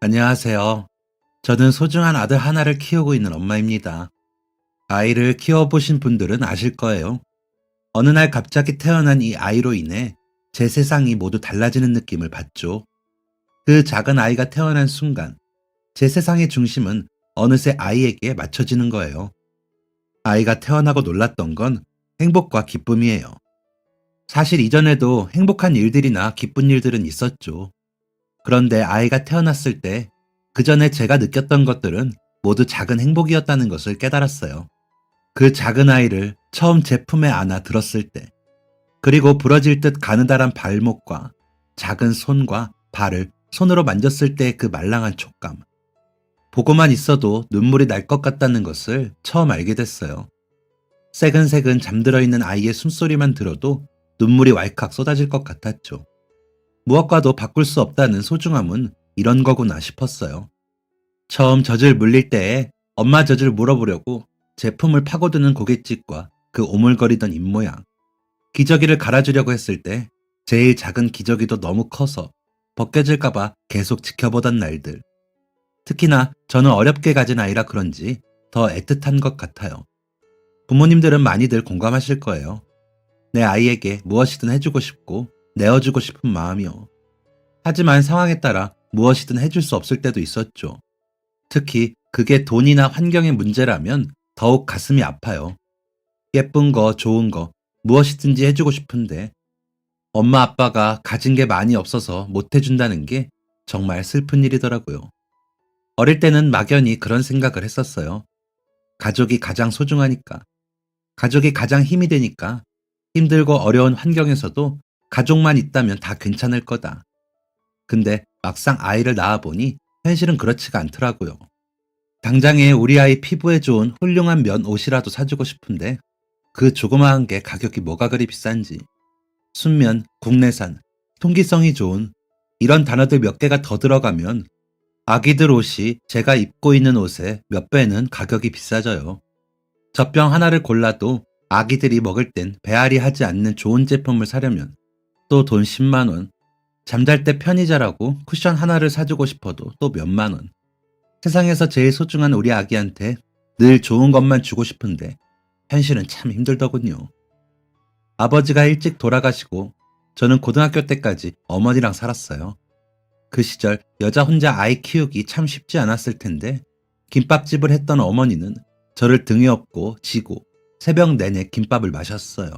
안녕하세요. 저는 소중한 아들 하나를 키우고 있는 엄마입니다. 아이를 키워보신 분들은 아실 거예요. 어느 날 갑자기 태어난 이 아이로 인해 제 세상이 모두 달라지는 느낌을 받죠. 그 작은 아이가 태어난 순간, 제 세상의 중심은 어느새 아이에게 맞춰지는 거예요. 아이가 태어나고 놀랐던 건 행복과 기쁨이에요. 사실 이전에도 행복한 일들이나 기쁜 일들은 있었죠. 그런데 아이가 태어났을 때 그 전에 제가 느꼈던 것들은 모두 작은 행복이었다는 것을 깨달았어요. 그 작은 아이를 처음 제 품에 안아 들었을 때, 그리고 부러질 듯 가느다란 발목과 작은 손과 발을 손으로 만졌을 때 그 말랑한 촉감. 보고만 있어도 눈물이 날 것 같다는 것을 처음 알게 됐어요. 새근새근 잠들어 있는 아이의 숨소리만 들어도 눈물이 왈칵 쏟아질 것 같았죠. 무엇과도 바꿀 수 없다는 소중함은 이런 거구나 싶었어요. 처음 젖을 물릴 때에 엄마 젖을 물어보려고 제품을 파고드는 고갯짓과 그 오물거리던 입모양, 기저귀를 갈아주려고 했을 때 제일 작은 기저귀도 너무 커서 벗겨질까봐 계속 지켜보던 날들. 특히나 저는 어렵게 가진 아이라 그런지 더 애틋한 것 같아요. 부모님들은 많이들 공감하실 거예요. 내 아이에게 무엇이든 해주고 싶고 내어주고 싶은 마음이요. 하지만 상황에 따라 무엇이든 해줄 수 없을 때도 있었죠. 특히 그게 돈이나 환경의 문제라면 더욱 가슴이 아파요. 예쁜 거, 좋은 거, 무엇이든지 해주고 싶은데 엄마 아빠가 가진 게 많이 없어서 못 해준다는 게 정말 슬픈 일이더라고요. 어릴 때는 막연히 그런 생각을 했었어요. 가족이 가장 소중하니까, 가족이 가장 힘이 되니까 힘들고 어려운 환경에서도 가족만 있다면 다 괜찮을 거다. 근데 막상 아이를 낳아보니 현실은 그렇지가 않더라고요. 당장에 우리 아이 피부에 좋은 훌륭한 면 옷이라도 사주고 싶은데 그 조그마한 게 가격이 뭐가 그리 비싼지. 순면, 국내산, 통기성이 좋은 이런 단어들 몇 개가 더 들어가면 아기들 옷이 제가 입고 있는 옷의 몇 배는 가격이 비싸져요. 젖병 하나를 골라도 아기들이 먹을 땐 배앓이 하지 않는 좋은 제품을 사려면 또 돈 10만 원. 잠잘 때 편히 자라고 쿠션 하나를 사주고 싶어도 또 몇만 원. 세상에서 제일 소중한 우리 아기한테 늘 좋은 것만 주고 싶은데 현실은 참 힘들더군요. 아버지가 일찍 돌아가시고 저는 고등학교 때까지 어머니랑 살았어요. 그 시절 여자 혼자 아이 키우기 참 쉽지 않았을 텐데 김밥집을 했던 어머니는 저를 등에 업고 지고 새벽 내내 김밥을 마셨어요.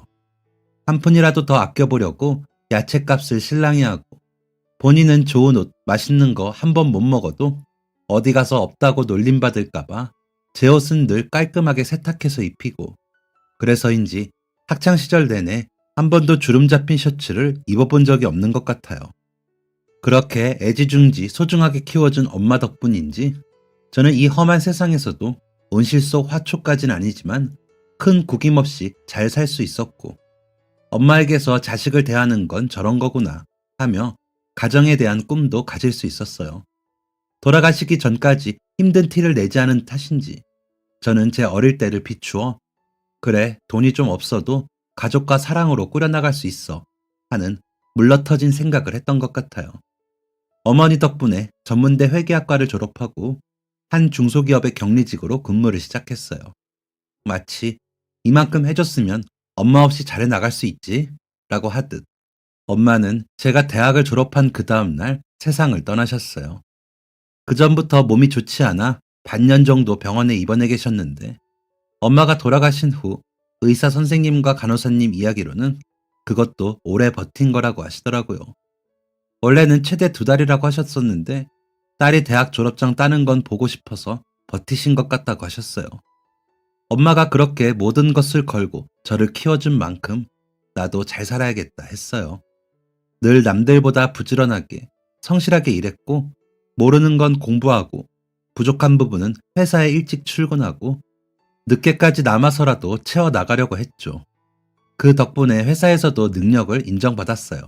한 푼이라도 더 아껴보려고 야채값을 신랑이 하고 본인은 좋은 옷, 맛있는 거 한 번 못 먹어도 어디 가서 없다고 놀림받을까봐 제 옷은 늘 깔끔하게 세탁해서 입히고 그래서인지 학창시절 내내 한 번도 주름 잡힌 셔츠를 입어본 적이 없는 것 같아요. 그렇게 애지중지 소중하게 키워준 엄마 덕분인지 저는 이 험한 세상에서도 온실 속 화초까진 아니지만 큰 구김없이 잘 살 수 있었고 엄마에게서 자식을 대하는 건 저런 거구나 하며 가정에 대한 꿈도 가질 수 있었어요. 돌아가시기 전까지 힘든 티를 내지 않은 탓인지 저는 제 어릴 때를 비추어 그래, 돈이 좀 없어도 가족과 사랑으로 꾸려나갈 수 있어 하는 물러터진 생각을 했던 것 같아요. 어머니 덕분에 전문대 회계학과를 졸업하고 한 중소기업의 격리직으로 근무를 시작했어요. 마치 이만큼 해줬으면 엄마 없이 잘해 나갈 수 있지? 라고 하듯 엄마는 제가 대학을 졸업한 그 다음날 세상을 떠나셨어요. 그전부터 몸이 좋지 않아 반년 정도 병원에 입원해 계셨는데 엄마가 돌아가신 후 의사 선생님과 간호사님 이야기로는 그것도 오래 버틴 거라고 하시더라고요. 원래는 최대 2달이라고 하셨었는데 딸이 대학 졸업장 따는 건 보고 싶어서 버티신 것 같다고 하셨어요. 엄마가 그렇게 모든 것을 걸고 저를 키워준 만큼 나도 잘 살아야겠다 했어요. 늘 남들보다 부지런하게 성실하게 일했고 모르는 건 공부하고 부족한 부분은 회사에 일찍 출근하고 늦게까지 남아서라도 채워나가려고 했죠. 그 덕분에 회사에서도 능력을 인정받았어요.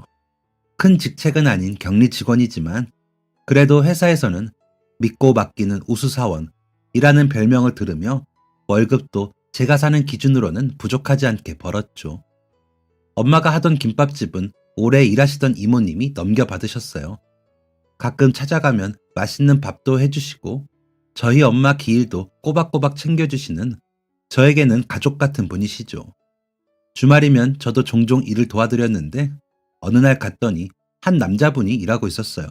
큰 직책은 아닌 격리 직원이지만 그래도 회사에서는 믿고 맡기는 우수사원이라는 별명을 들으며 월급도 제가 사는 기준으로는 부족하지 않게 벌었죠. 엄마가 하던 김밥집은 오래 일하시던 이모님이 넘겨받으셨어요. 가끔 찾아가면 맛있는 밥도 해주시고 저희 엄마 기일도 꼬박꼬박 챙겨주시는 저에게는 가족 같은 분이시죠. 주말이면 저도 종종 일을 도와드렸는데 어느 날 갔더니 한 남자분이 일하고 있었어요.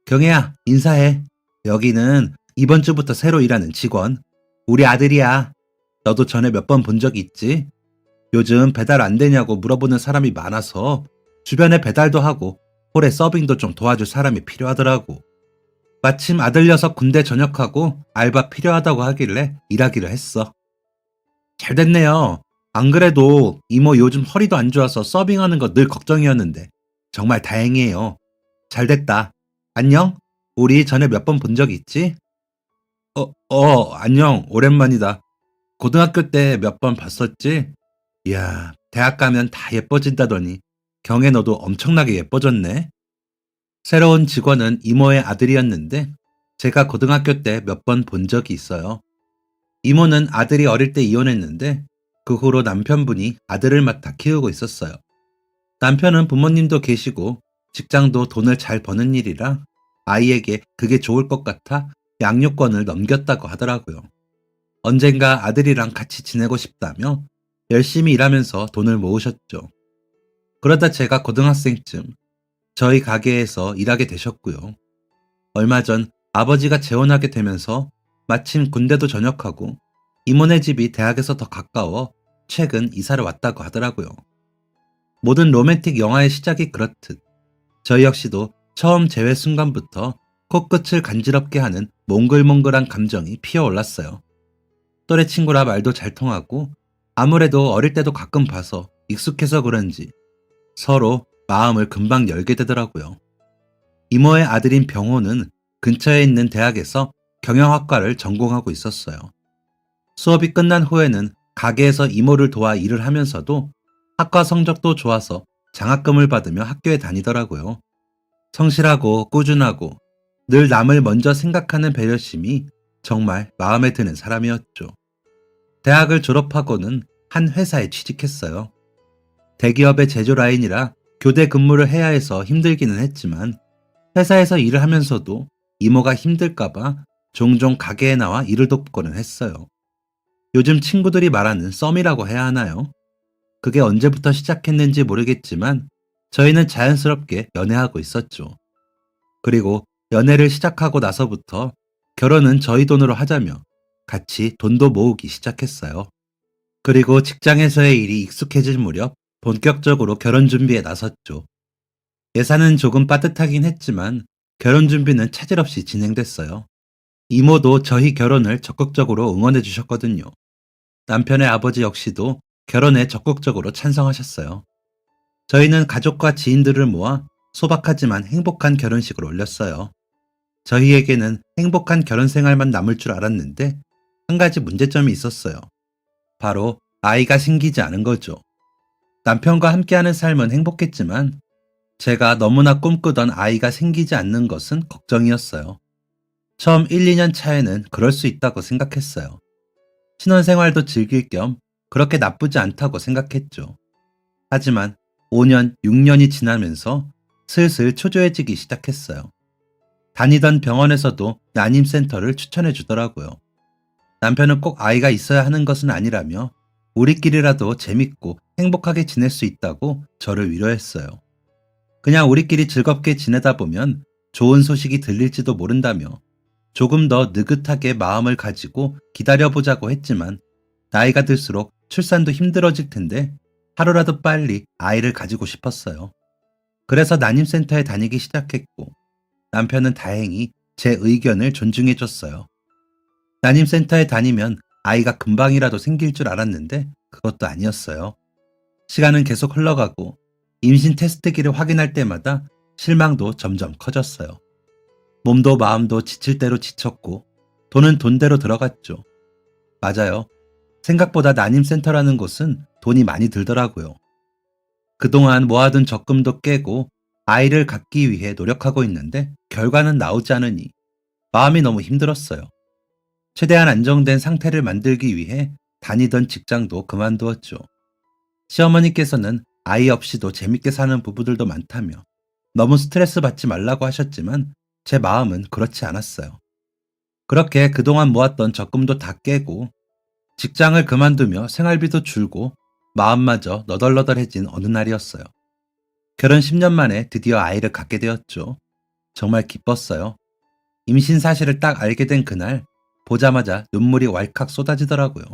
경혜야, 인사해. 여기는 이번 주부터 새로 일하는 직원. 우리 아들이야. 너도 전에 몇 번 본 적이 있지? 요즘 배달 안 되냐고 물어보는 사람이 많아서 주변에 배달도 하고 홀에 서빙도 좀 도와줄 사람이 필요하더라고. 마침 아들 녀석 군대 전역하고 알바 필요하다고 하길래 일하기로 했어. 잘 됐네요. 안 그래도 이모 요즘 허리도 안 좋아서 서빙하는 거 늘 걱정이었는데 정말 다행이에요. 잘 됐다. 안녕? 우리 전에 몇 번 본 적 있지? 안녕. 오랜만이다. 고등학교 때 몇 번 봤었지? 이야, 대학 가면 다 예뻐진다더니 경혜 너도 엄청나게 예뻐졌네. 새로운 직원은 이모의 아들이었는데 제가 고등학교 때 몇 번 본 적이 있어요. 이모는 아들이 어릴 때 이혼했는데 그 후로 남편분이 아들을 맡아 키우고 있었어요. 남편은 부모님도 계시고 직장도 돈을 잘 버는 일이라 아이에게 그게 좋을 것 같아 양육권을 넘겼다고 하더라고요. 언젠가 아들이랑 같이 지내고 싶다며 열심히 일하면서 돈을 모으셨죠. 그러다 제가 고등학생쯤 저희 가게에서 일하게 되셨고요. 얼마 전 아버지가 재혼하게 되면서 마침 군대도 전역하고 이모네 집이 대학에서 더 가까워 최근 이사를 왔다고 하더라고요. 모든 로맨틱 영화의 시작이 그렇듯 저희 역시도 처음 재회 순간부터 코끝을 간지럽게 하는 몽글몽글한 감정이 피어올랐어요. 또래 친구라 말도 잘 통하고 아무래도 어릴 때도 가끔 봐서 익숙해서 그런지 서로 마음을 금방 열게 되더라고요. 이모의 아들인 병호는 근처에 있는 대학에서 경영학과를 전공하고 있었어요. 수업이 끝난 후에는 가게에서 이모를 도와 일을 하면서도 학과 성적도 좋아서 장학금을 받으며 학교에 다니더라고요. 성실하고 꾸준하고 늘 남을 먼저 생각하는 배려심이 정말 마음에 드는 사람이었죠. 대학을 졸업하고는 한 회사에 취직했어요. 대기업의 제조 라인이라 교대 근무를 해야 해서 힘들기는 했지만 회사에서 일을 하면서도 이모가 힘들까봐 종종 가게에 나와 일을 돕고는 했어요. 요즘 친구들이 말하는 썸이라고 해야 하나요? 그게 언제부터 시작했는지 모르겠지만 저희는 자연스럽게 연애하고 있었죠. 그리고 연애를 시작하고 나서부터 결혼은 저희 돈으로 하자며 같이 돈도 모으기 시작했어요. 그리고 직장에서의 일이 익숙해질 무렵 본격적으로 결혼 준비에 나섰죠. 예산은 조금 빠듯하긴 했지만 결혼 준비는 차질 없이 진행됐어요. 이모도 저희 결혼을 적극적으로 응원해 주셨거든요. 남편의 아버지 역시도 결혼에 적극적으로 찬성하셨어요. 저희는 가족과 지인들을 모아 소박하지만 행복한 결혼식을 올렸어요. 저희에게는 행복한 결혼 생활만 남을 줄 알았는데 한 가지 문제점이 있었어요. 바로 아이가 생기지 않은 거죠. 남편과 함께하는 삶은 행복했지만 제가 너무나 꿈꾸던 아이가 생기지 않는 것은 걱정이었어요. 처음 1, 2년 차에는 그럴 수 있다고 생각했어요. 신혼생활도 즐길 겸 그렇게 나쁘지 않다고 생각했죠. 하지만 5년, 6년이 지나면서 슬슬 초조해지기 시작했어요. 다니던 병원에서도 난임센터를 추천해 주더라고요. 남편은 꼭 아이가 있어야 하는 것은 아니라며 우리끼리라도 재밌고 행복하게 지낼 수 있다고 저를 위로했어요. 그냥 우리끼리 즐겁게 지내다 보면 좋은 소식이 들릴지도 모른다며 조금 더 느긋하게 마음을 가지고 기다려보자고 했지만 나이가 들수록 출산도 힘들어질 텐데 하루라도 빨리 아이를 가지고 싶었어요. 그래서 난임센터에 다니기 시작했고 남편은 다행히 제 의견을 존중해줬어요. 난임센터에 다니면 아이가 금방이라도 생길 줄 알았는데 그것도 아니었어요. 시간은 계속 흘러가고 임신 테스트기를 확인할 때마다 실망도 점점 커졌어요. 몸도 마음도 지칠 대로 지쳤고 돈은 돈대로 들어갔죠. 맞아요. 생각보다 난임센터라는 곳은 돈이 많이 들더라고요. 그동안 모아둔 적금도 깨고 아이를 갖기 위해 노력하고 있는데 결과는 나오지 않으니 마음이 너무 힘들었어요. 최대한 안정된 상태를 만들기 위해 다니던 직장도 그만두었죠. 시어머니께서는 아이 없이도 재밌게 사는 부부들도 많다며 너무 스트레스 받지 말라고 하셨지만 제 마음은 그렇지 않았어요. 그렇게 그동안 모았던 적금도 다 깨고 직장을 그만두며 생활비도 줄고 마음마저 너덜너덜해진 어느 날이었어요. 결혼 10년 만에 드디어 아이를 갖게 되었죠. 정말 기뻤어요. 임신 사실을 딱 알게 된 그날 보자마자 눈물이 왈칵 쏟아지더라고요.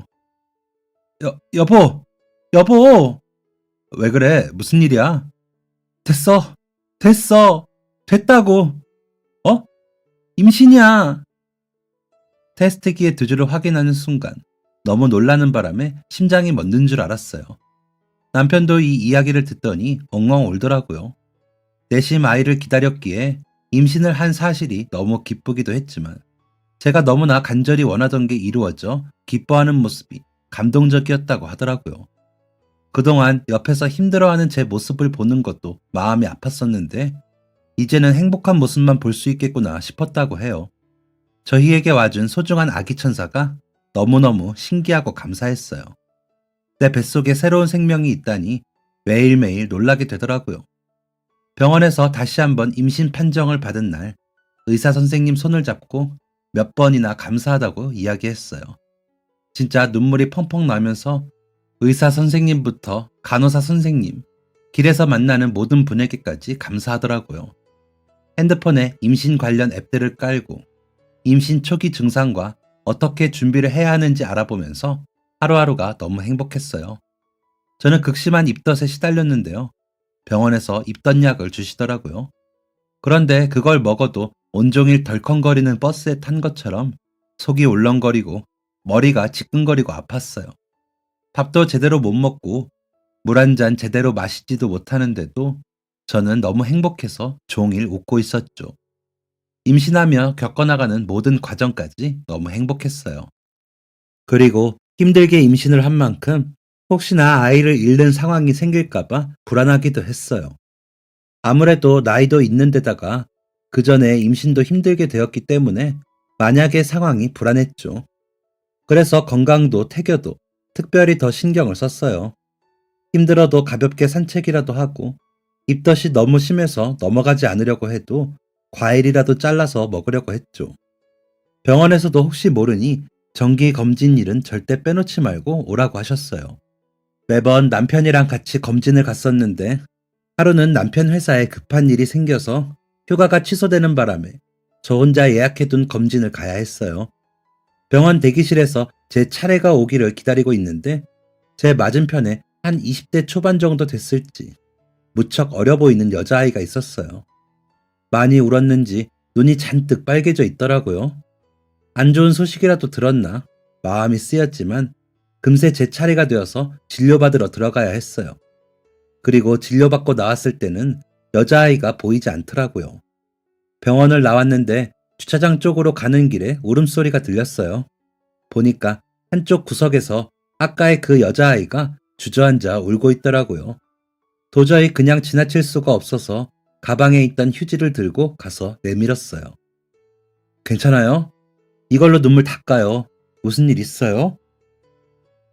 여보! 여보! 왜 그래? 무슨 일이야? 됐어! 됐어! 됐다고! 어? 임신이야! 테스트기의 두 줄을 확인하는 순간 너무 놀라는 바람에 심장이 멎는 줄 알았어요. 남편도 이 이야기를 듣더니 엉엉 울더라고요. 내심 아이를 기다렸기에 임신을 한 사실이 너무 기쁘기도 했지만 제가 너무나 간절히 원하던 게 이루어져 기뻐하는 모습이 감동적이었다고 하더라고요. 그동안 옆에서 힘들어하는 제 모습을 보는 것도 마음이 아팠었는데 이제는 행복한 모습만 볼 수 있겠구나 싶었다고 해요. 저희에게 와준 소중한 아기 천사가 너무너무 신기하고 감사했어요. 내 뱃속에 새로운 생명이 있다니 매일매일 놀라게 되더라고요. 병원에서 다시 한번 임신 판정을 받은 날 의사 선생님 손을 잡고 몇 번이나 감사하다고 이야기했어요. 진짜 눈물이 펑펑 나면서 의사 선생님부터 간호사 선생님, 길에서 만나는 모든 분에게까지 감사하더라고요. 핸드폰에 임신 관련 앱들을 깔고 임신 초기 증상과 어떻게 준비를 해야 하는지 알아보면서 하루하루가 너무 행복했어요. 저는 극심한 입덧에 시달렸는데요. 병원에서 입덧 약을 주시더라고요. 그런데 그걸 먹어도 온종일 덜컹거리는 버스에 탄 것처럼 속이 울렁거리고 머리가 지끈거리고 아팠어요. 밥도 제대로 못 먹고 물 한 잔 제대로 마시지도 못하는데도 저는 너무 행복해서 종일 웃고 있었죠. 임신하며 겪어나가는 모든 과정까지 너무 행복했어요. 그리고 힘들게 임신을 한 만큼 혹시나 아이를 잃는 상황이 생길까봐 불안하기도 했어요. 아무래도 나이도 있는데다가 그 전에 임신도 힘들게 되었기 때문에 만약의 상황이 불안했죠. 그래서 건강도 태교도 특별히 더 신경을 썼어요. 힘들어도 가볍게 산책이라도 하고 입덧이 너무 심해서 넘어가지 않으려고 해도 과일이라도 잘라서 먹으려고 했죠. 병원에서도 혹시 모르니 정기 검진일은 절대 빼놓지 말고 오라고 하셨어요. 매번 남편이랑 같이 검진을 갔었는데 하루는 남편 회사에 급한 일이 생겨서 휴가가 취소되는 바람에 저 혼자 예약해둔 검진을 가야 했어요. 병원 대기실에서 제 차례가 오기를 기다리고 있는데 제 맞은편에 한 20대 초반 정도 됐을지 무척 어려 보이는 여자아이가 있었어요. 많이 울었는지 눈이 잔뜩 빨개져 있더라고요. 안 좋은 소식이라도 들었나 마음이 쓰였지만 금세 제 차례가 되어서 진료받으러 들어가야 했어요. 그리고 진료받고 나왔을 때는 여자아이가 보이지 않더라고요. 병원을 나왔는데 주차장 쪽으로 가는 길에 울음소리가 들렸어요. 보니까 한쪽 구석에서 아까의 그 여자아이가 주저앉아 울고 있더라고요. 도저히 그냥 지나칠 수가 없어서 가방에 있던 휴지를 들고 가서 내밀었어요. 괜찮아요? 이걸로 눈물 닦아요. 무슨 일 있어요?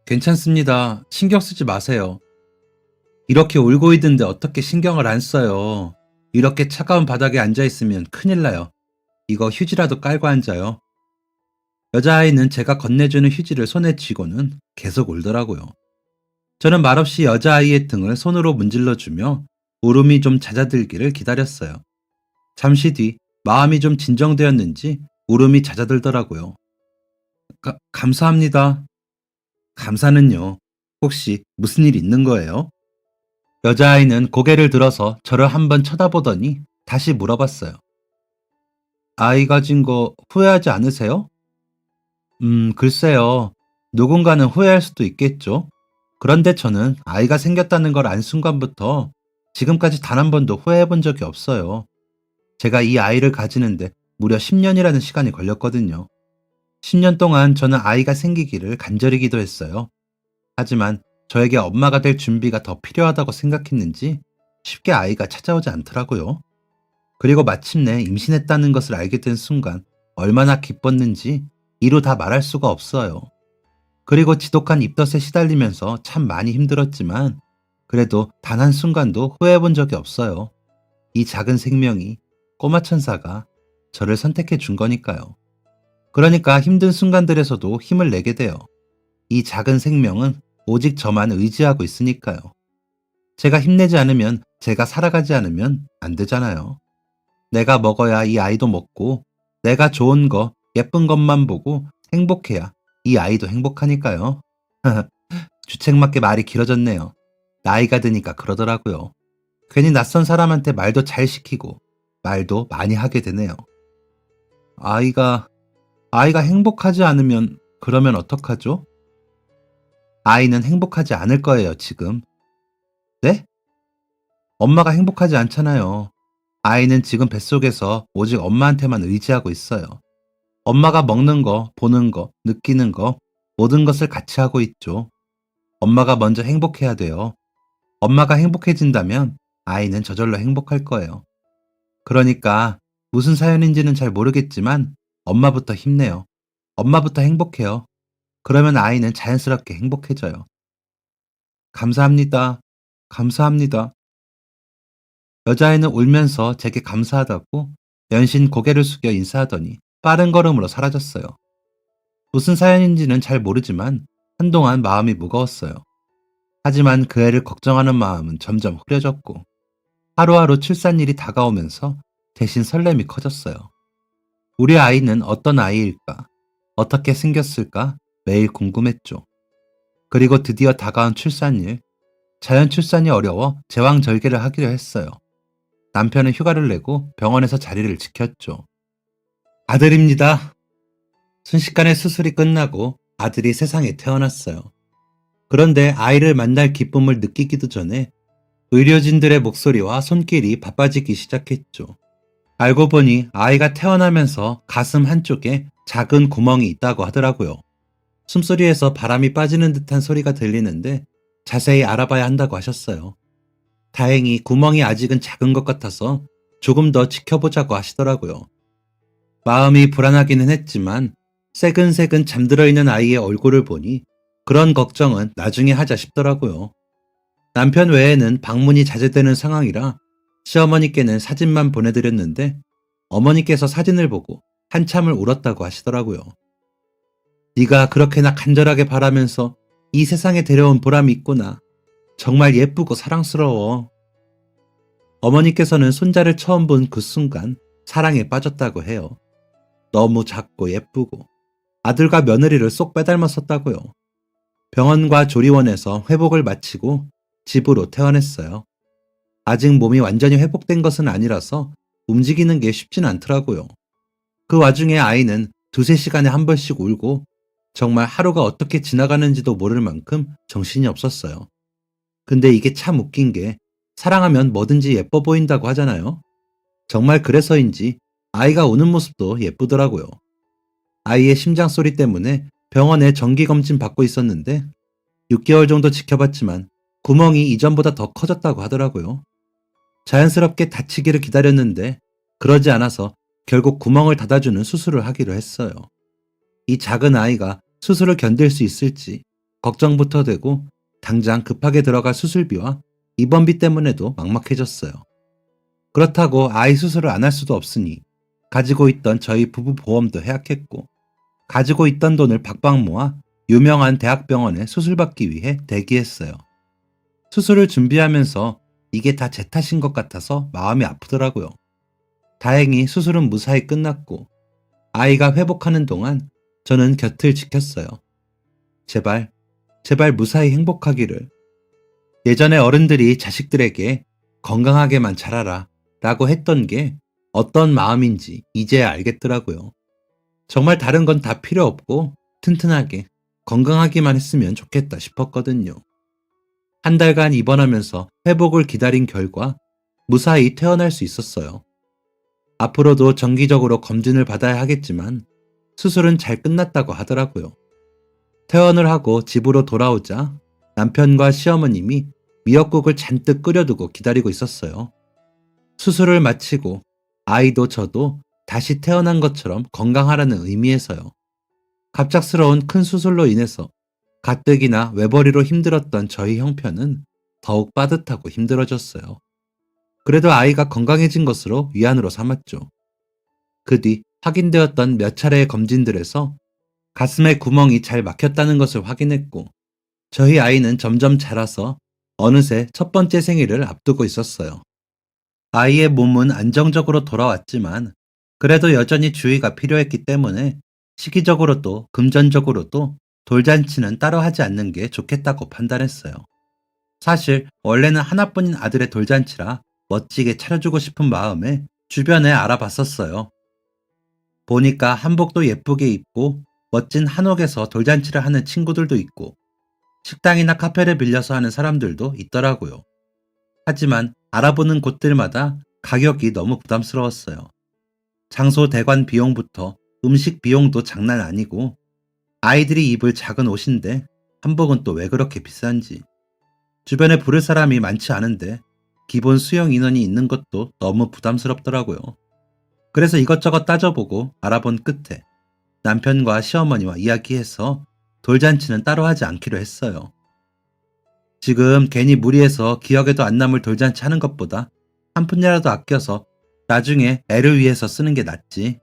괜찮습니다. 신경 쓰지 마세요. 이렇게 울고 있는데 어떻게 신경을 안 써요. 이렇게 차가운 바닥에 앉아있으면 큰일 나요. 이거 휴지라도 깔고 앉아요. 여자아이는 제가 건네주는 휴지를 손에 쥐고는 계속 울더라고요. 저는 말없이 여자아이의 등을 손으로 문질러주며 울음이 좀 잦아들기를 기다렸어요. 잠시 뒤 마음이 좀 진정되었는지 울음이 잦아들더라고요. 감사합니다. 감사는요. 혹시 무슨 일 있는 거예요? 여자아이는 고개를 들어서 저를 한번 쳐다보더니 다시 물어봤어요. 아이 가진 거 후회하지 않으세요? 글쎄요. 누군가는 후회할 수도 있겠죠. 그런데 저는 아이가 생겼다는 걸 안 순간부터 지금까지 단 한 번도 후회해 본 적이 없어요. 제가 이 아이를 가지는데 무려 10년이라는 시간이 걸렸거든요. 10년 동안 저는 아이가 생기기를 간절히 기도했어요. 하지만 저에게 엄마가 될 준비가 더 필요하다고 생각했는지 쉽게 아이가 찾아오지 않더라고요. 그리고 마침내 임신했다는 것을 알게 된 순간 얼마나 기뻤는지 이루 다 말할 수가 없어요. 그리고 지독한 입덧에 시달리면서 참 많이 힘들었지만 그래도 단 한순간도 후회해 본 적이 없어요. 이 작은 생명이, 꼬마 천사가 저를 선택해 준 거니까요. 그러니까 힘든 순간들에서도 힘을 내게 돼요. 이 작은 생명은 오직 저만 의지하고 있으니까요. 제가 힘내지 않으면, 제가 살아가지 않으면 안 되잖아요. 내가 먹어야 이 아이도 먹고, 내가 좋은 거, 예쁜 것만 보고 행복해야 이 아이도 행복하니까요. 주책맞게 말이 길어졌네요. 나이가 드니까 그러더라고요. 괜히 낯선 사람한테 말도 잘 시키고, 말도 많이 하게 되네요. 아이가, 아이가 행복하지 않으면, 그러면 어떡하죠? 아이는 행복하지 않을 거예요, 지금. 네? 엄마가 행복하지 않잖아요. 아이는 지금 뱃속에서 오직 엄마한테만 의지하고 있어요. 엄마가 먹는 거, 보는 거, 느끼는 거, 모든 것을 같이 하고 있죠. 엄마가 먼저 행복해야 돼요. 엄마가 행복해진다면 아이는 저절로 행복할 거예요. 그러니까 무슨 사연인지는 잘 모르겠지만 엄마부터 힘내요. 엄마부터 행복해요. 그러면 아이는 자연스럽게 행복해져요. 감사합니다. 감사합니다. 여자아이는 울면서 제게 감사하다고 연신 고개를 숙여 인사하더니 빠른 걸음으로 사라졌어요. 무슨 사연인지는 잘 모르지만 한동안 마음이 무거웠어요. 하지만 그 애를 걱정하는 마음은 점점 흐려졌고 하루하루 출산일이 다가오면서 대신 설렘이 커졌어요. 우리 아이는 어떤 아이일까? 어떻게 생겼을까? 매일 궁금했죠. 그리고 드디어 다가온 출산일. 자연 출산이 어려워 제왕절개를 하기로 했어요. 남편은 휴가를 내고 병원에서 자리를 지켰죠. 아들입니다. 순식간에 수술이 끝나고 아들이 세상에 태어났어요. 그런데 아이를 만날 기쁨을 느끼기도 전에 의료진들의 목소리와 손길이 바빠지기 시작했죠. 알고 보니 아이가 태어나면서 가슴 한쪽에 작은 구멍이 있다고 하더라고요. 숨소리에서 바람이 빠지는 듯한 소리가 들리는데 자세히 알아봐야 한다고 하셨어요. 다행히 구멍이 아직은 작은 것 같아서 조금 더 지켜보자고 하시더라고요. 마음이 불안하기는 했지만 새근새근 잠들어 있는 아이의 얼굴을 보니 그런 걱정은 나중에 하자 싶더라고요. 남편 외에는 방문이 자제되는 상황이라 시어머니께는 사진만 보내드렸는데 어머니께서 사진을 보고 한참을 울었다고 하시더라고요. 네가 그렇게나 간절하게 바라면서 이 세상에 데려온 보람이 있구나. 정말 예쁘고 사랑스러워. 어머니께서는 손자를 처음 본 그 순간 사랑에 빠졌다고 해요. 너무 작고 예쁘고 아들과 며느리를 쏙 빼닮았었다고요. 병원과 조리원에서 회복을 마치고 집으로 퇴원했어요. 아직 몸이 완전히 회복된 것은 아니라서 움직이는 게 쉽진 않더라고요. 그 와중에 아이는 두세 시간에 한 번씩 울고 정말 하루가 어떻게 지나가는지도 모를 만큼 정신이 없었어요. 근데 이게 참 웃긴 게 사랑하면 뭐든지 예뻐 보인다고 하잖아요. 정말 그래서인지 아이가 우는 모습도 예쁘더라고요. 아이의 심장 소리 때문에 병원에 정기검진 받고 있었는데 6개월 정도 지켜봤지만 구멍이 이전보다 더 커졌다고 하더라고요. 자연스럽게 다치기를 기다렸는데 그러지 않아서 결국 구멍을 닫아주는 수술을 하기로 했어요. 이 작은 아이가 수술을 견딜 수 있을지 걱정부터 되고 당장 급하게 들어갈 수술비와 입원비 때문에도 막막해졌어요. 그렇다고 아이 수술을 안 할 수도 없으니 가지고 있던 저희 부부 보험도 해약했고 가지고 있던 돈을 박박 모아 유명한 대학병원에 수술받기 위해 대기했어요. 수술을 준비하면서 이게 다 제 탓인 것 같아서 마음이 아프더라고요. 다행히 수술은 무사히 끝났고 아이가 회복하는 동안 저는 곁을 지켰어요. 제발, 제발 무사히 행복하기를. 예전에 어른들이 자식들에게 건강하게만 자라라 라고 했던 게 어떤 마음인지 이제야 알겠더라고요. 정말 다른 건 다 필요 없고 튼튼하게 건강하기만 했으면 좋겠다 싶었거든요. 한 달간 입원하면서 회복을 기다린 결과 무사히 퇴원할 수 있었어요. 앞으로도 정기적으로 검진을 받아야 하겠지만 수술은 잘 끝났다고 하더라고요. 퇴원을 하고 집으로 돌아오자 남편과 시어머님이 미역국을 잔뜩 끓여두고 기다리고 있었어요. 수술을 마치고 아이도 저도 다시 태어난 것처럼 건강하라는 의미에서요. 갑작스러운 큰 수술로 인해서 가뜩이나 외벌이로 힘들었던 저희 형편은 더욱 빠듯하고 힘들어졌어요. 그래도 아이가 건강해진 것으로 위안으로 삼았죠. 그 뒤 확인되었던 몇 차례의 검진들에서 가슴에 구멍이 잘 막혔다는 것을 확인했고, 저희 아이는 점점 자라서 어느새 첫 번째 생일을 앞두고 있었어요. 아이의 몸은 안정적으로 돌아왔지만 그래도 여전히 주의가 필요했기 때문에 시기적으로도 금전적으로도 돌잔치는 따로 하지 않는 게 좋겠다고 판단했어요. 사실 원래는 하나뿐인 아들의 돌잔치라 멋지게 차려주고 싶은 마음에 주변에 알아봤었어요. 보니까 한복도 예쁘게 입고 멋진 한옥에서 돌잔치를 하는 친구들도 있고 식당이나 카페를 빌려서 하는 사람들도 있더라고요. 하지만 알아보는 곳들마다 가격이 너무 부담스러웠어요. 장소 대관 비용부터 음식 비용도 장난 아니고 아이들이 입을 작은 옷인데 한복은 또 왜 그렇게 비싼지. 주변에 부를 사람이 많지 않은데 기본 수용 인원이 있는 것도 너무 부담스럽더라고요. 그래서 이것저것 따져보고 알아본 끝에 남편과 시어머니와 이야기해서 돌잔치는 따로 하지 않기로 했어요. 지금 괜히 무리해서 기억에도 안 남을 돌잔치 하는 것보다 한 푼이라도 아껴서 나중에 애를 위해서 쓰는 게 낫지.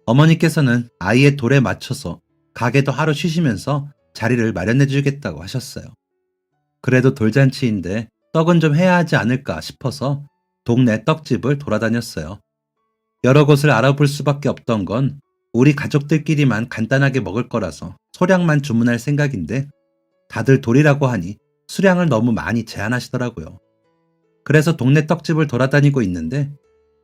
어머니께서는 아이의 돌에 맞춰서 가게도 하루 쉬시면서 자리를 마련해 주겠다고 하셨어요. 그래도 돌잔치인데 떡은 좀 해야 하지 않을까 싶어서 동네 떡집을 돌아다녔어요. 여러 곳을 알아볼 수밖에 없던 건 우리 가족들끼리만 간단하게 먹을 거라서 소량만 주문할 생각인데 다들 돌이라고 하니 수량을 너무 많이 제한하시더라고요. 그래서 동네 떡집을 돌아다니고 있는데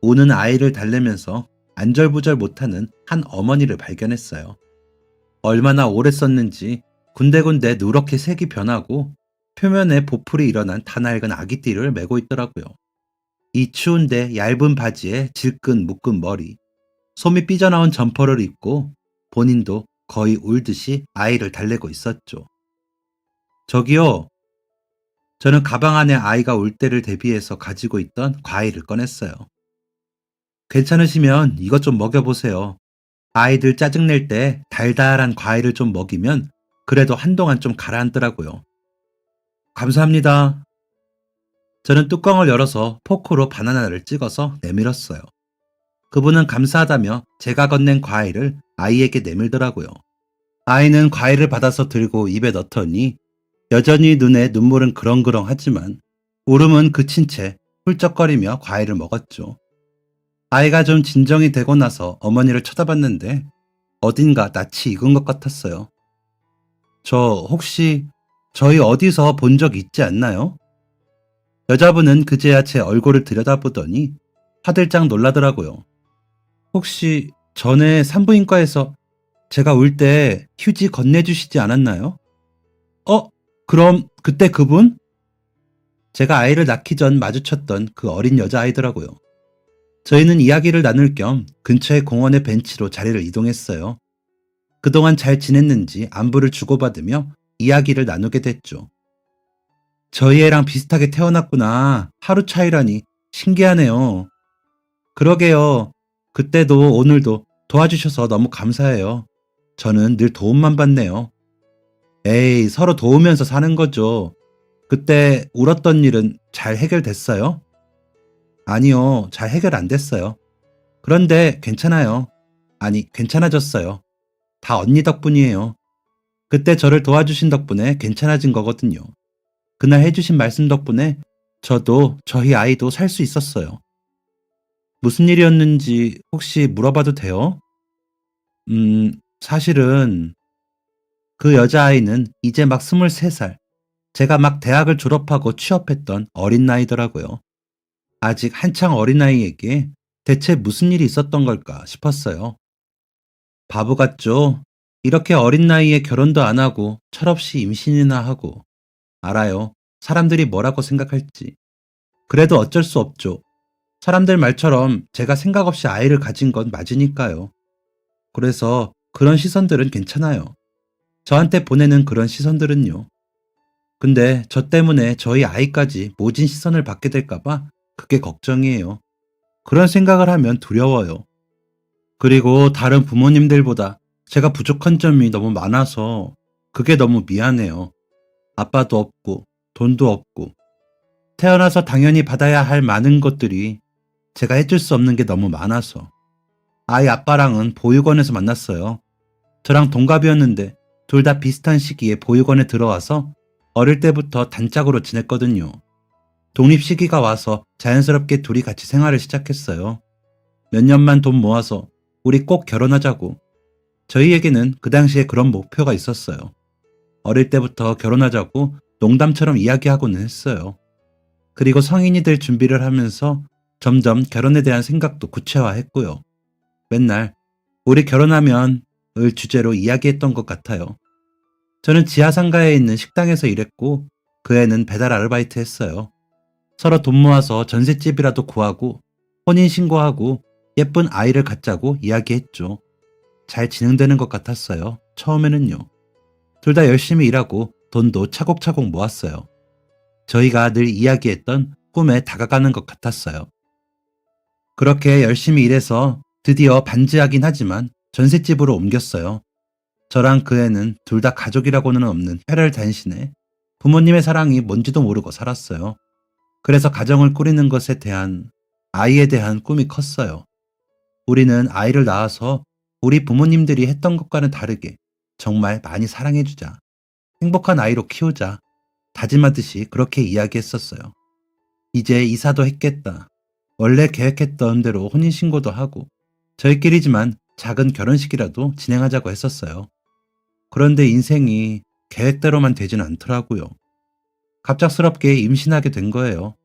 우는 아이를 달래면서 안절부절 못하는 한 어머니를 발견했어요. 얼마나 오래 썼는지 군데군데 누렇게 색이 변하고 표면에 보풀이 일어난 다 낡은 아기띠를 메고 있더라고요. 이 추운데 얇은 바지에 질끈 묶은 머리, 솜이 삐져나온 점퍼를 입고 본인도 거의 울듯이 아이를 달래고 있었죠. 저기요. 저는 가방 안에 아이가 울 때를 대비해서 가지고 있던 과일을 꺼냈어요. 괜찮으시면 이것 좀 먹여보세요. 아이들 짜증낼 때 달달한 과일을 좀 먹이면 그래도 한동안 좀 가라앉더라고요. 감사합니다. 저는 뚜껑을 열어서 포크로 바나나를 찍어서 내밀었어요. 그분은 감사하다며 제가 건넨 과일을 아이에게 내밀더라고요. 아이는 과일을 받아서 들고 입에 넣더니 여전히 눈에 눈물은 그렁그렁하지만 울음은 그친 채 훌쩍거리며 과일을 먹었죠. 아이가 좀 진정이 되고 나서 어머니를 쳐다봤는데 어딘가 낯이 익은 것 같았어요. 저 혹시 저희 어디서 본 적 있지 않나요? 여자분은 그제야 제 얼굴을 들여다보더니 화들짝 놀라더라고요. 혹시 전에 산부인과에서 제가 울 때 휴지 건네주시지 않았나요? 그럼 그때 그분? 제가 아이를 낳기 전 마주쳤던 그 어린 여자아이더라고요. 저희는 이야기를 나눌 겸 근처의 공원의 벤치로 자리를 이동했어요. 그동안 잘 지냈는지 안부를 주고받으며 이야기를 나누게 됐죠. 저희 애랑 비슷하게 태어났구나. 하루 차이라니 신기하네요. 그러게요. 그때도 오늘도 도와주셔서 너무 감사해요. 저는 늘 도움만 받네요. 에이, 서로 도우면서 사는 거죠. 그때 울었던 일은 잘 해결됐어요? 아니요, 잘 해결 안 됐어요. 그런데 괜찮아요. 아니, 괜찮아졌어요. 다 언니 덕분이에요. 그때 저를 도와주신 덕분에 괜찮아진 거거든요. 그날 해주신 말씀 덕분에 저도 저희 아이도 살 수 있었어요. 무슨 일이었는지 혹시 물어봐도 돼요? 사실은 그 여자아이는 이제 막 23살, 제가 막 대학을 졸업하고 취업했던 어린 나이더라고요. 아직 한창 어린아이에게 대체 무슨 일이 있었던 걸까 싶었어요. 바보 같죠? 이렇게 어린 나이에 결혼도 안 하고 철없이 임신이나 하고. 알아요. 사람들이 뭐라고 생각할지. 그래도 어쩔 수 없죠. 사람들 말처럼 제가 생각 없이 아이를 가진 건 맞으니까요. 그래서 그런 시선들은 괜찮아요. 저한테 보내는 그런 시선들은요. 근데 저 때문에 저희 아이까지 모진 시선을 받게 될까봐 그게 걱정이에요. 그런 생각을 하면 두려워요. 그리고 다른 부모님들보다 제가 부족한 점이 너무 많아서 그게 너무 미안해요. 아빠도 없고 돈도 없고 태어나서 당연히 받아야 할 많은 것들이 제가 해줄 수 없는 게 너무 많아서. 아이 아빠랑은 보육원에서 만났어요. 저랑 동갑이었는데 둘 다 비슷한 시기에 보육원에 들어와서 어릴 때부터 단짝으로 지냈거든요. 독립 시기가 와서 자연스럽게 둘이 같이 생활을 시작했어요. 몇 년만 돈 모아서 우리 꼭 결혼하자고. 저희에게는 그 당시에 그런 목표가 있었어요. 어릴 때부터 결혼하자고 농담처럼 이야기하고는 했어요. 그리고 성인이 될 준비를 하면서 점점 결혼에 대한 생각도 구체화했고요. 맨날 우리 결혼하면 을 주제로 이야기했던 것 같아요. 저는 지하상가에 있는 식당에서 일했고 그 애는 배달 아르바이트 했어요. 서로 돈 모아서 전셋집이라도 구하고 혼인신고하고 예쁜 아이를 갖자고 이야기했죠. 잘 진행되는 것 같았어요. 처음에는요. 둘 다 열심히 일하고 돈도 차곡차곡 모았어요. 저희가 늘 이야기했던 꿈에 다가가는 것 같았어요. 그렇게 열심히 일해서 드디어 반지하긴 하지만 전셋집으로 옮겼어요. 저랑 그 애는 둘 다 가족이라고는 없는 혈혈단신에 부모님의 사랑이 뭔지도 모르고 살았어요. 그래서 가정을 꾸리는 것에 대한 아이에 대한 꿈이 컸어요. 우리는 아이를 낳아서 우리 부모님들이 했던 것과는 다르게 정말 많이 사랑해주자. 행복한 아이로 키우자. 다짐하듯이 그렇게 이야기했었어요. 이제 이사도 했겠다. 원래 계획했던 대로 혼인신고도 하고 저희끼리지만 작은 결혼식이라도 진행하자고 했었어요. 그런데 인생이 계획대로만 되진 않더라고요. 갑작스럽게 임신하게 된 거예요.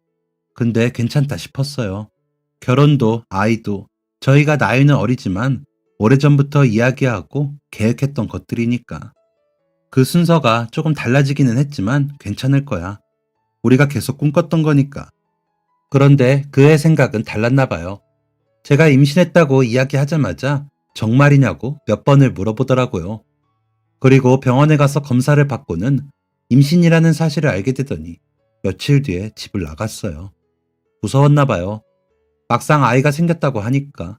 근데 괜찮다 싶었어요. 결혼도 아이도 저희가 나이는 어리지만 오래전부터 이야기하고 계획했던 것들이니까. 그 순서가 조금 달라지기는 했지만 괜찮을 거야. 우리가 계속 꿈꿨던 거니까. 그런데 그의 생각은 달랐나 봐요. 제가 임신했다고 이야기하자마자 정말이냐고 몇 번을 물어보더라고요. 그리고 병원에 가서 검사를 받고는 임신이라는 사실을 알게 되더니 며칠 뒤에 집을 나갔어요. 무서웠나 봐요. 막상 아이가 생겼다고 하니까.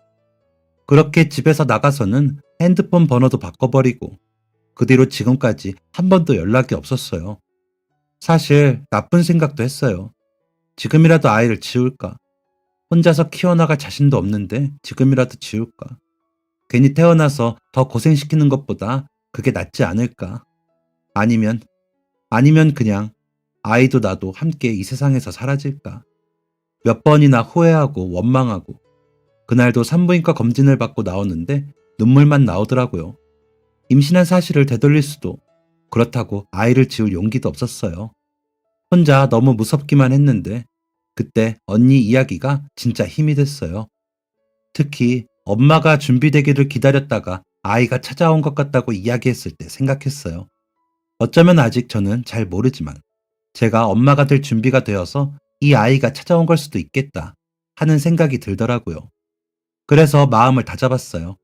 그렇게 집에서 나가서는 핸드폰 번호도 바꿔버리고 그 뒤로 지금까지 한 번도 연락이 없었어요. 사실 나쁜 생각도 했어요. 지금이라도 아이를 지울까? 혼자서 키워나갈 자신도 없는데 지금이라도 지울까? 괜히 태어나서 더 고생시키는 것보다 그게 낫지 않을까? 아니면 그냥 아이도 나도 함께 이 세상에서 사라질까? 몇 번이나 후회하고 원망하고 그날도 산부인과 검진을 받고 나오는데 눈물만 나오더라고요. 임신한 사실을 되돌릴 수도 그렇다고 아이를 지울 용기도 없었어요. 혼자 너무 무섭기만 했는데 그때 언니 이야기가 진짜 힘이 됐어요. 특히 엄마가 준비되기를 기다렸다가 아이가 찾아온 것 같다고 이야기했을 때 생각했어요. 어쩌면 아직 저는 잘 모르지만 제가 엄마가 될 준비가 되어서 이 아이가 찾아온 걸 수도 있겠다 하는 생각이 들더라고요. 그래서 마음을 다잡았어요.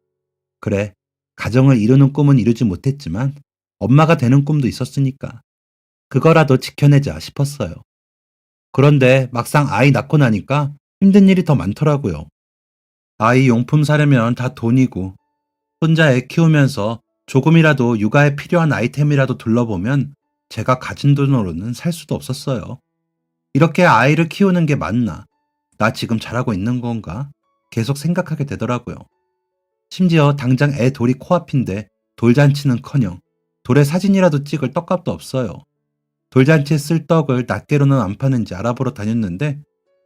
그래, 가정을 이루는 꿈은 이루지 못했지만 엄마가 되는 꿈도 있었으니까 그거라도 지켜내자 싶었어요. 그런데 막상 아이 낳고 나니까 힘든 일이 더 많더라고요. 아이 용품 사려면 다 돈이고 혼자 애 키우면서 조금이라도 육아에 필요한 아이템이라도 둘러보면 제가 가진 돈으로는 살 수도 없었어요. 이렇게 아이를 키우는 게 맞나? 나 지금 잘하고 있는 건가? 계속 생각하게 되더라고요. 심지어 당장 애 돌이 코앞인데 돌잔치는커녕 돌에 사진이라도 찍을 떡값도 없어요. 돌잔치에 쓸 떡을 낱개로는 안 파는지 알아보러 다녔는데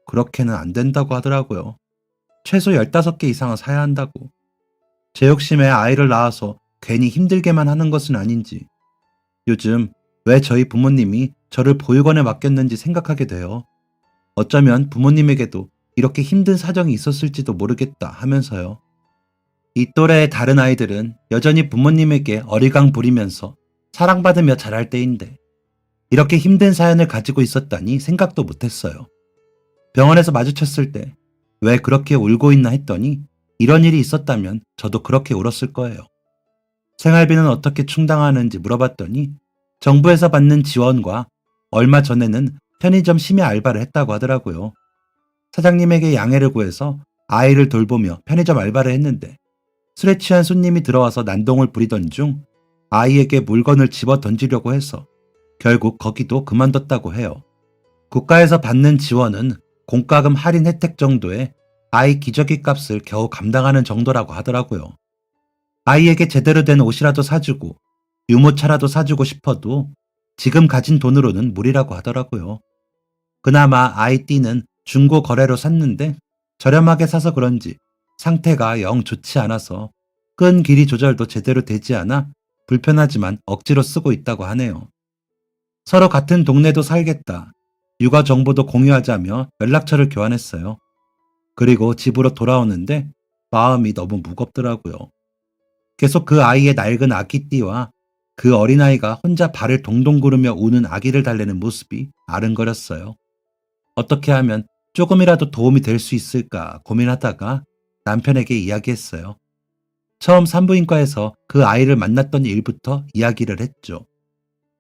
그렇게는 안 된다고 하더라고요. 최소 15개 이상은 사야 한다고. 제 욕심에 아이를 낳아서 괜히 힘들게만 하는 것은 아닌지 요즘 왜 저희 부모님이 저를 보육원에 맡겼는지 생각하게 돼요. 어쩌면 부모님에게도 이렇게 힘든 사정이 있었을지도 모르겠다 하면서요. 이 또래의 다른 아이들은 여전히 부모님에게 어리광 부리면서 사랑받으며 자랄 때인데 이렇게 힘든 사연을 가지고 있었다니 생각도 못했어요. 병원에서 마주쳤을 때 왜 그렇게 울고 있나 했더니 이런 일이 있었다면 저도 그렇게 울었을 거예요. 생활비는 어떻게 충당하는지 물어봤더니 정부에서 받는 지원과 얼마 전에는 편의점 심야 알바를 했다고 하더라고요. 사장님에게 양해를 구해서 아이를 돌보며 편의점 알바를 했는데 술에 취한 손님이 들어와서 난동을 부리던 중 아이에게 물건을 집어 던지려고 해서 결국 거기도 그만뒀다고 해요. 국가에서 받는 지원은 공과금 할인 혜택 정도에 아이 기저귀 값을 겨우 감당하는 정도라고 하더라고요. 아이에게 제대로 된 옷이라도 사주고 유모차라도 사주고 싶어도 지금 가진 돈으로는 무리라고 하더라고요. 그나마 아이 띠는 중고 거래로 샀는데 저렴하게 사서 그런지 상태가 영 좋지 않아서 끈 길이 조절도 제대로 되지 않아 불편하지만 억지로 쓰고 있다고 하네요. 서로 같은 동네도 살겠다. 육아 정보도 공유하자며 연락처를 교환했어요. 그리고 집으로 돌아오는데 마음이 너무 무겁더라고요. 계속 그 아이의 낡은 아기띠와 그 어린아이가 혼자 발을 동동 구르며 우는 아기를 달래는 모습이 아른거렸어요. 어떻게 하면 조금이라도 도움이 될 수 있을까 고민하다가 남편에게 이야기했어요. 처음 산부인과에서 그 아이를 만났던 일부터 이야기를 했죠.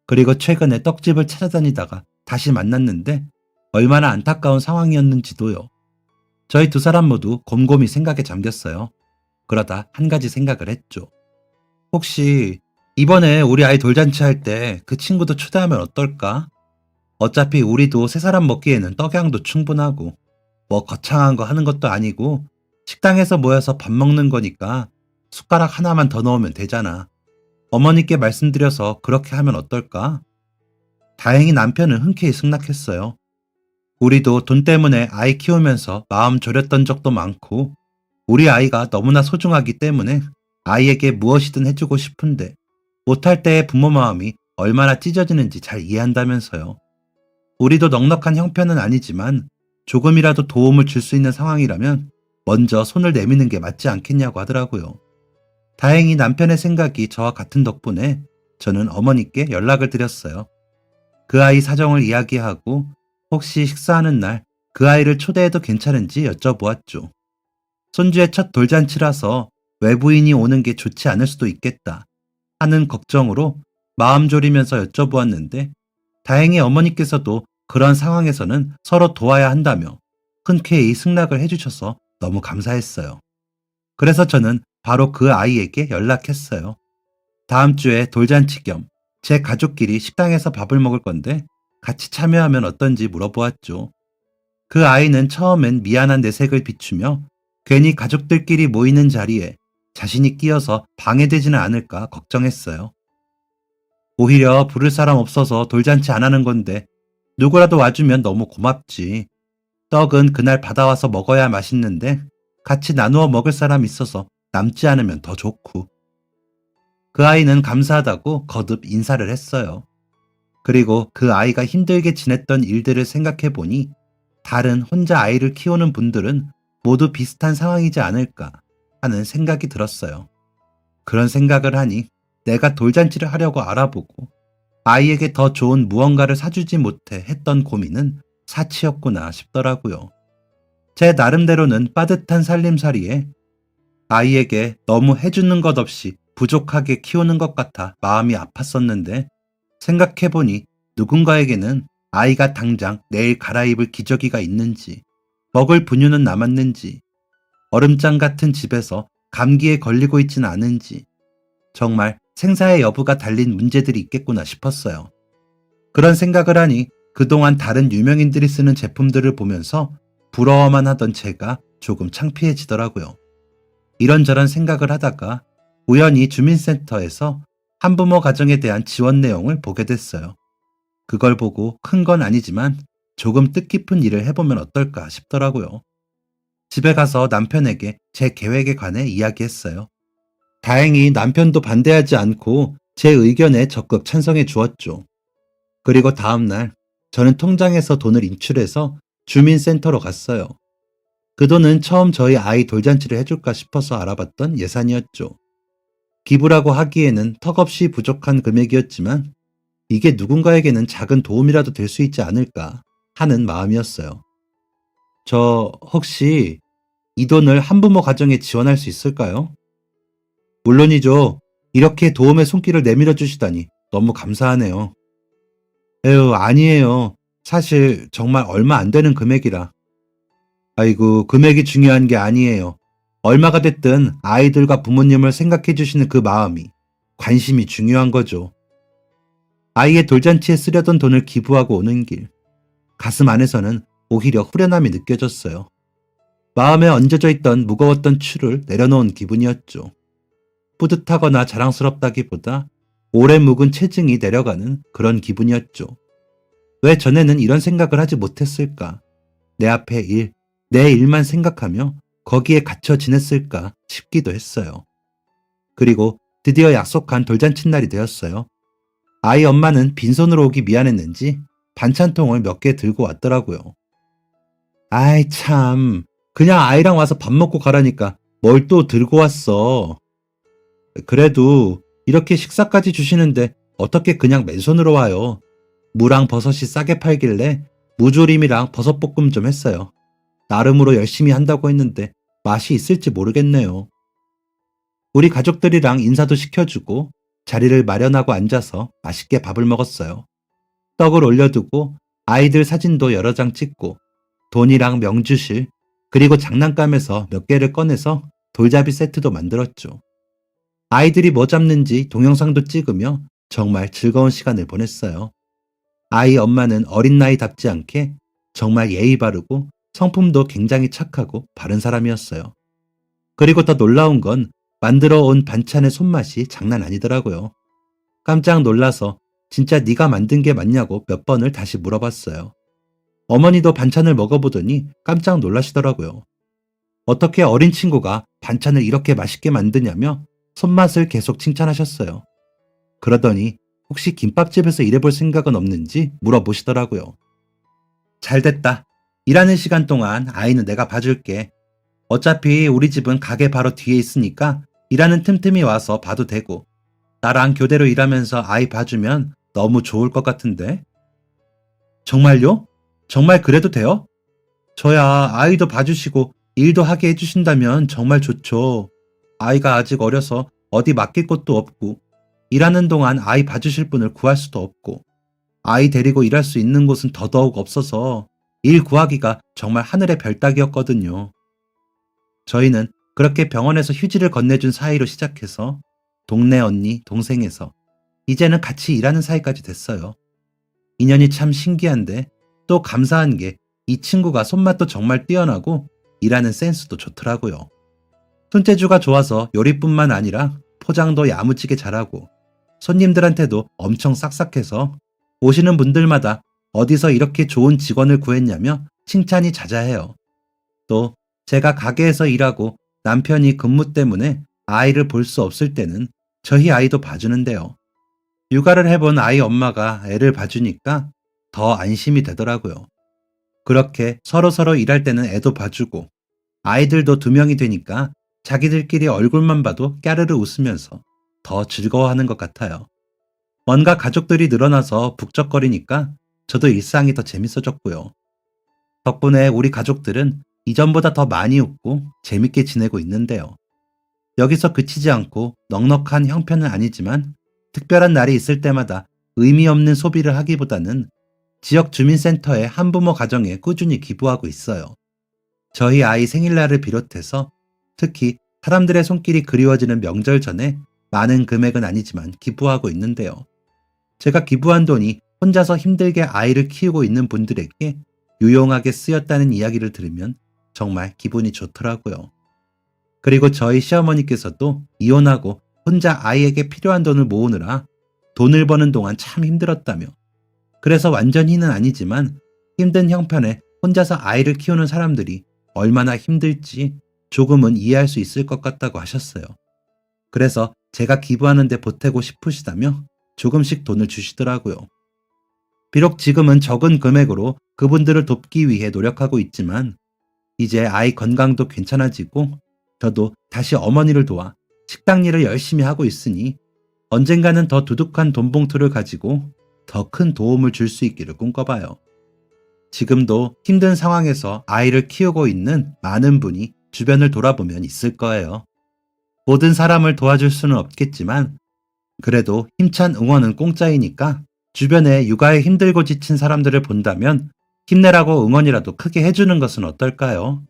그리고 최근에 떡집을 찾아다니다가 다시 만났는데 얼마나 안타까운 상황이었는지도요. 저희 두 사람 모두 곰곰이 생각에 잠겼어요. 그러다 한 가지 생각을 했죠. 혹시 이번에 우리 아이 돌잔치 할 때 그 친구도 초대하면 어떨까? 어차피 우리도 세 사람 먹기에는 떡양도 충분하고 뭐 거창한 거 하는 것도 아니고 식당에서 모여서 밥 먹는 거니까 숟가락 하나만 더 넣으면 되잖아. 어머니께 말씀드려서 그렇게 하면 어떨까? 다행히 남편은 흔쾌히 승낙했어요. 우리도 돈 때문에 아이 키우면서 마음 졸였던 적도 많고 우리 아이가 너무나 소중하기 때문에 아이에게 무엇이든 해주고 싶은데 못할 때의 부모 마음이 얼마나 찢어지는지 잘 이해한다면서요. 우리도 넉넉한 형편은 아니지만 조금이라도 도움을 줄 수 있는 상황이라면 먼저 손을 내미는 게 맞지 않겠냐고 하더라고요. 다행히 남편의 생각이 저와 같은 덕분에 저는 어머니께 연락을 드렸어요. 그 아이 사정을 이야기하고 혹시 식사하는 날 그 아이를 초대해도 괜찮은지 여쭤보았죠. 손주의 첫 돌잔치라서 외부인이 오는 게 좋지 않을 수도 있겠다 하는 걱정으로 마음 졸이면서 여쭤보았는데 다행히 어머니께서도 그런 상황에서는 서로 도와야 한다며 흔쾌히 승낙을 해주셔서 너무 감사했어요. 그래서 저는 바로 그 아이에게 연락했어요. 다음 주에 돌잔치 겸 제 가족끼리 식당에서 밥을 먹을 건데 같이 참여하면 어떤지 물어보았죠. 그 아이는 처음엔 미안한 내색을 비추며 괜히 가족들끼리 모이는 자리에 자신이 끼어서 방해되지는 않을까 걱정했어요. 오히려 부를 사람 없어서 돌잔치 안 하는 건데 누구라도 와주면 너무 고맙지. 떡은 그날 받아와서 먹어야 맛있는데 같이 나누어 먹을 사람 있어서 남지 않으면 더 좋고. 그 아이는 감사하다고 거듭 인사를 했어요. 그리고 그 아이가 힘들게 지냈던 일들을 생각해 보니 다른 혼자 아이를 키우는 분들은 모두 비슷한 상황이지 않을까 하는 생각이 들었어요. 그런 생각을 하니 내가 돌잔치를 하려고 알아보고 아이에게 더 좋은 무언가를 사주지 못해 했던 고민은 사치였구나 싶더라고요. 제 나름대로는 빠듯한 살림살이에 아이에게 너무 해주는 것 없이 부족하게 키우는 것 같아 마음이 아팠었는데 생각해보니 누군가에게는 아이가 당장 내일 갈아입을 기저귀가 있는지 먹을 분유는 남았는지 얼음장 같은 집에서 감기에 걸리고 있지는 않은지 정말 생사의 여부가 달린 문제들이 있겠구나 싶었어요. 그런 생각을 하니 그동안 다른 유명인들이 쓰는 제품들을 보면서 부러워만 하던 제가 조금 창피해지더라고요. 이런저런 생각을 하다가 우연히 주민센터에서 한부모 가정에 대한 지원 내용을 보게 됐어요. 그걸 보고 큰 건 아니지만 조금 뜻깊은 일을 해보면 어떨까 싶더라고요. 집에 가서 남편에게 제 계획에 관해 이야기했어요. 다행히 남편도 반대하지 않고 제 의견에 적극 찬성해 주었죠. 그리고 다음날 저는 통장에서 돈을 인출해서 주민센터로 갔어요. 그 돈은 처음 저희 아이 돌잔치를 해줄까 싶어서 알아봤던 예산이었죠. 기부라고 하기에는 턱없이 부족한 금액이었지만 이게 누군가에게는 작은 도움이라도 될 수 있지 않을까 하는 마음이었어요. 저 혹시 이 돈을 한부모 가정에 지원할 수 있을까요? 물론이죠. 이렇게 도움의 손길을 내밀어 주시다니 너무 감사하네요. 에휴, 아니에요. 사실 정말 얼마 안 되는 금액이라. 아이고, 금액이 중요한 게 아니에요. 얼마가 됐든 아이들과 부모님을 생각해 주시는 그 마음이, 관심이 중요한 거죠. 아이의 돌잔치에 쓰려던 돈을 기부하고 오는 길, 가슴 안에서는 오히려 후련함이 느껴졌어요. 마음에 얹어져 있던 무거웠던 추를 내려놓은 기분이었죠. 뿌듯하거나 자랑스럽다기보다 오래 묵은 체증이 내려가는 그런 기분이었죠. 왜 전에는 이런 생각을 하지 못했을까? 내 앞의 일, 내 일만 생각하며 거기에 갇혀 지냈을까 싶기도 했어요. 그리고 드디어 약속한 돌잔치 날이 되었어요. 아이 엄마는 빈손으로 오기 미안했는지 반찬통을 몇 개 들고 왔더라고요. 아이 참, 그냥 아이랑 와서 밥 먹고 가라니까 뭘 또 들고 왔어. 그래도 이렇게 식사까지 주시는데 어떻게 그냥 맨손으로 와요. 무랑 버섯이 싸게 팔길래 무조림이랑 버섯볶음 좀 했어요. 나름으로 열심히 한다고 했는데 맛이 있을지 모르겠네요. 우리 가족들이랑 인사도 시켜주고 자리를 마련하고 앉아서 맛있게 밥을 먹었어요. 떡을 올려두고 아이들 사진도 여러 장 찍고 돈이랑 명주실 그리고 장난감에서 몇 개를 꺼내서 돌잡이 세트도 만들었죠. 아이들이 뭐 잡는지 동영상도 찍으며 정말 즐거운 시간을 보냈어요. 아이 엄마는 어린 나이답지 않게 정말 예의 바르고 성품도 굉장히 착하고 바른 사람이었어요. 그리고 더 놀라운 건 만들어 온 반찬의 손맛이 장난 아니더라고요. 깜짝 놀라서 진짜 네가 만든 게 맞냐고 몇 번을 다시 물어봤어요. 어머니도 반찬을 먹어보더니 깜짝 놀라시더라고요. 어떻게 어린 친구가 반찬을 이렇게 맛있게 만드냐며 손맛을 계속 칭찬하셨어요. 그러더니 혹시 김밥집에서 일해볼 생각은 없는지 물어보시더라고요. 잘됐다. 일하는 시간 동안 아이는 내가 봐줄게. 어차피 우리 집은 가게 바로 뒤에 있으니까 일하는 틈틈이 와서 봐도 되고 나랑 교대로 일하면서 아이 봐주면 너무 좋을 것 같은데. 정말요? 정말 그래도 돼요? 저야 아이도 봐주시고 일도 하게 해주신다면 정말 좋죠. 아이가 아직 어려서 어디 맡길 곳도 없고 일하는 동안 아이 봐주실 분을 구할 수도 없고 아이 데리고 일할 수 있는 곳은 더더욱 없어서 일 구하기가 정말 하늘의 별 따기였거든요. 저희는 그렇게 병원에서 휴지를 건네준 사이로 시작해서 동네 언니, 동생에서 이제는 같이 일하는 사이까지 됐어요. 인연이 참 신기한데 또 감사한 게 이 친구가 손맛도 정말 뛰어나고 일하는 센스도 좋더라고요. 손재주가 좋아서 요리뿐만 아니라 포장도 야무지게 잘하고 손님들한테도 엄청 싹싹해서 오시는 분들마다 어디서 이렇게 좋은 직원을 구했냐며 칭찬이 자자해요. 또 제가 가게에서 일하고 남편이 근무 때문에 아이를 볼 수 없을 때는 저희 아이도 봐주는데요. 육아를 해본 아이 엄마가 애를 봐주니까 더 안심이 되더라고요. 그렇게 서로서로 일할 때는 애도 봐주고 아이들도 2명이 되니까 자기들끼리 얼굴만 봐도 까르르 웃으면서 더 즐거워하는 것 같아요. 뭔가 가족들이 늘어나서 북적거리니까 저도 일상이 더 재밌어졌고요. 덕분에 우리 가족들은 이전보다 더 많이 웃고 재밌게 지내고 있는데요. 여기서 그치지 않고 넉넉한 형편은 아니지만 특별한 날이 있을 때마다 의미 없는 소비를 하기보다는 지역 주민센터의 한부모 가정에 꾸준히 기부하고 있어요. 저희 아이 생일날을 비롯해서 특히 사람들의 손길이 그리워지는 명절 전에 많은 금액은 아니지만 기부하고 있는데요. 제가 기부한 돈이 혼자서 힘들게 아이를 키우고 있는 분들에게 유용하게 쓰였다는 이야기를 들으면 정말 기분이 좋더라고요. 그리고 저희 시어머니께서도 이혼하고 혼자 아이에게 필요한 돈을 모으느라 돈을 버는 동안 참 힘들었다며 그래서 완전히는 아니지만 힘든 형편에 혼자서 아이를 키우는 사람들이 얼마나 힘들지 조금은 이해할 수 있을 것 같다고 하셨어요. 그래서 제가 기부하는 데 보태고 싶으시다며 조금씩 돈을 주시더라고요. 비록 지금은 적은 금액으로 그분들을 돕기 위해 노력하고 있지만 이제 아이 건강도 괜찮아지고 저도 다시 어머니를 도와 식당 일을 열심히 하고 있으니 언젠가는 더 두둑한 돈 봉투를 가지고 더 큰 도움을 줄 수 있기를 꿈꿔봐요. 지금도 힘든 상황에서 아이를 키우고 있는 많은 분이 주변을 돌아보면 있을 거예요. 모든 사람을 도와줄 수는 없겠지만 그래도 힘찬 응원은 공짜이니까 주변에 육아에 힘들고 지친 사람들을 본다면 힘내라고 응원이라도 크게 해주는 것은 어떨까요?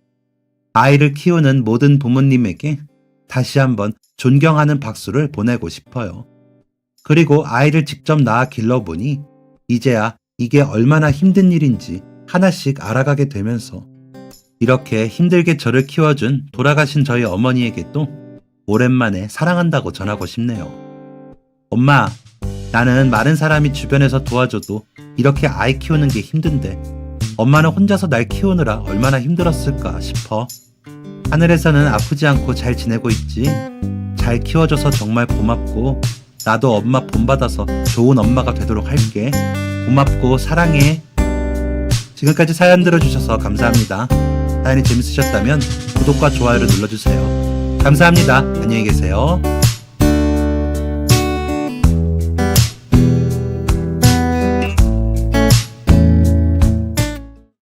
아이를 키우는 모든 부모님에게 다시 한번 존경하는 박수를 보내고 싶어요. 그리고 아이를 직접 낳아 길러보니 이제야 이게 얼마나 힘든 일인지 하나씩 알아가게 되면서 이렇게 힘들게 저를 키워준 돌아가신 저희 어머니에게도 오랜만에 사랑한다고 전하고 싶네요. 엄마, 나는 많은 사람이 주변에서 도와줘도 이렇게 아이 키우는 게 힘든데 엄마는 혼자서 날 키우느라 얼마나 힘들었을까 싶어. 하늘에서는 아프지 않고 잘 지내고 있지? 잘 키워줘서 정말 고맙고 나도 엄마 본받아서 좋은 엄마가 되도록 할게. 고맙고 사랑해. 지금까지 사연 들어주셔서 감사합니다. 사연이 재밌으셨다면 구독과 좋아요를 눌러주세요. 감사합니다. 안녕히 계세요.